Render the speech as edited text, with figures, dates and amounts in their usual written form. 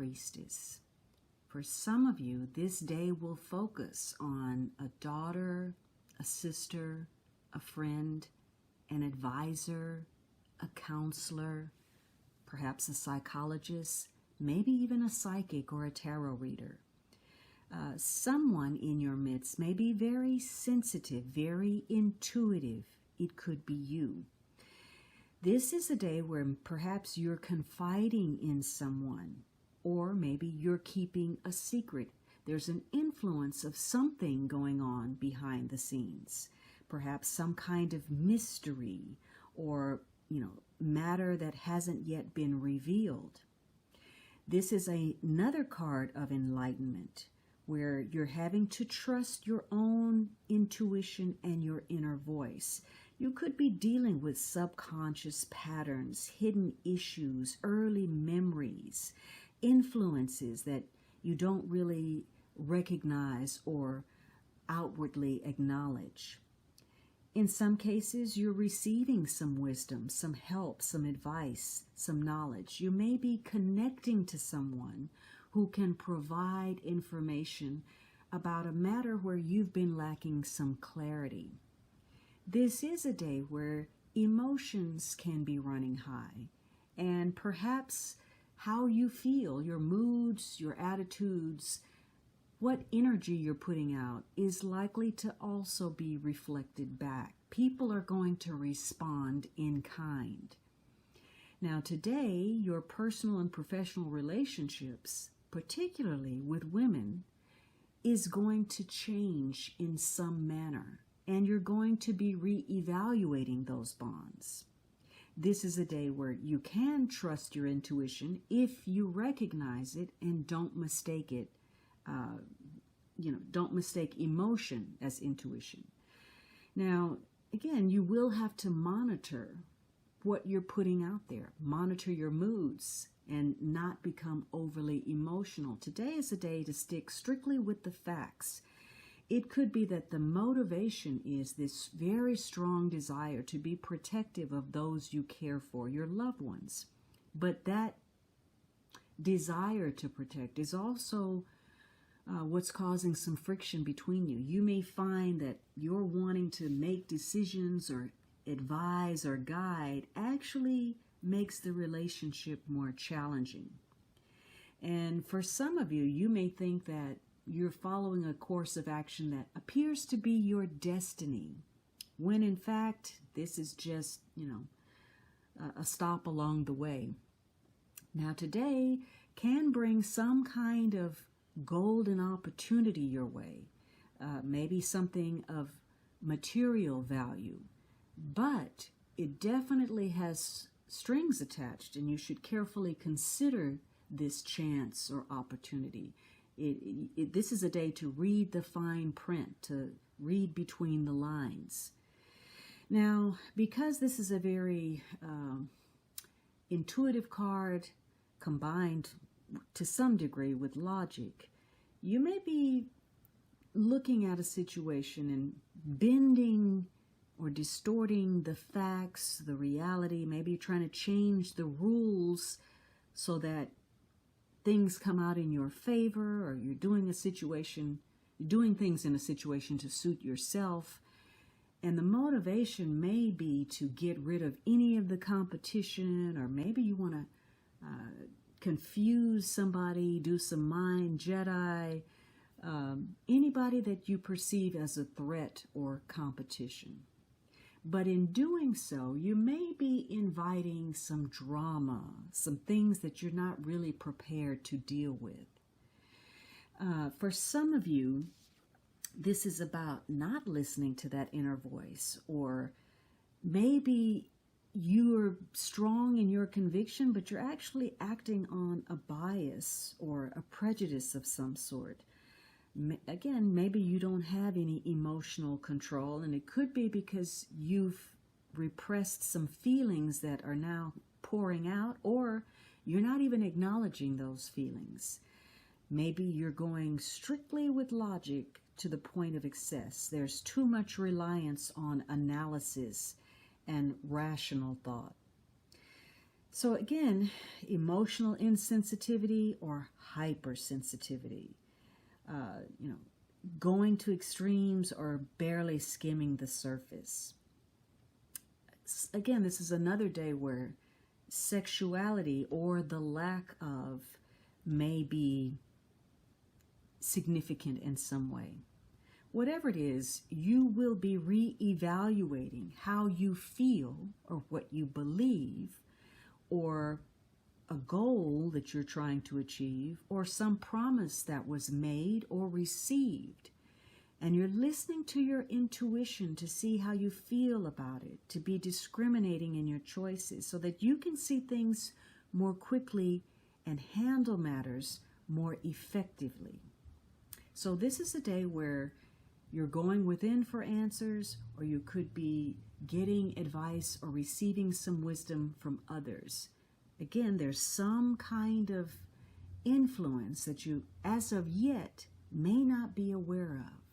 Priestess. For some of you, this day will focus on a daughter, a sister, a friend, an advisor, a counselor, perhaps a psychologist, maybe even a psychic or a tarot reader. Someone in your midst may be very sensitive, very intuitive. It could be you. This is a day where perhaps you're confiding in someone, or maybe you're keeping a secret. There's an influence of something going on behind the scenes, perhaps some kind of mystery or, matter that hasn't yet been revealed. This is another card of enlightenment, where you're having to trust your own intuition and your inner voice. You could be dealing with subconscious patterns, hidden issues, early memories, influences that you don't really recognize or outwardly acknowledge. In some cases, you're receiving some wisdom, some help, some advice, some knowledge. You may be connecting to someone who can provide information about a matter where you've been lacking some clarity. This is a day where emotions can be running high, and perhaps how you feel, your moods, your attitudes, what energy you're putting out is likely to also be reflected back. People are going to respond in kind. Now today, your personal and professional relationships, particularly with women, is going to change in some manner, and you're going to be re-evaluating those bonds. This is a day where you can trust your intuition if you recognize it and don't mistake it. Don't mistake emotion as intuition. Now, again, you will have to monitor what you're putting out there. Monitor your moods and not become overly emotional. Today is a day to stick strictly with the facts. It could be that the motivation is this very strong desire to be protective of those you care for, your loved ones. But that desire to protect is also what's causing some friction between you. You may find that you're wanting to make decisions or advise or guide actually makes the relationship more challenging. And for some of you, you may think that you're following a course of action that appears to be your destiny, when in fact, this is just, a stop along the way. Now today can bring some kind of golden opportunity your way, maybe something of material value, but it definitely has strings attached, and you should carefully consider this chance or opportunity. This is a day to read the fine print, to read between the lines. Now, because this is a very intuitive card combined to some degree with logic, you may be looking at a situation and bending or distorting the facts, the reality, maybe trying to change the rules so that things come out in your favor, or you're doing things in a situation to suit yourself. And the motivation may be to get rid of any of the competition, or maybe you want to confuse somebody, do some mind Jedi, anybody that you perceive as a threat or competition. But in doing so, you may be inviting some drama, some things that you're not really prepared to deal with. For some of you, this is about not listening to that inner voice, or maybe you're strong in your conviction, but you're actually acting on a bias or a prejudice of some sort. Again, maybe you don't have any emotional control, and it could be because you've repressed some feelings that are now pouring out, or you're not even acknowledging those feelings. Maybe you're going strictly with logic to the point of excess. There's too much reliance on analysis and rational thought. So again, emotional insensitivity or hypersensitivity, going to extremes or barely skimming the surface. Again, this is another day where sexuality or the lack of may be significant in some way. Whatever it is, you will be re-evaluating how you feel or what you believe, or a goal that you're trying to achieve, or some promise that was made or received. And you're listening to your intuition to see how you feel about it, to be discriminating in your choices so that you can see things more quickly and handle matters more effectively. So this is a day where you're going within for answers, or you could be getting advice or receiving some wisdom from others. Again, there's some kind of influence that you, as of yet, may not be aware of.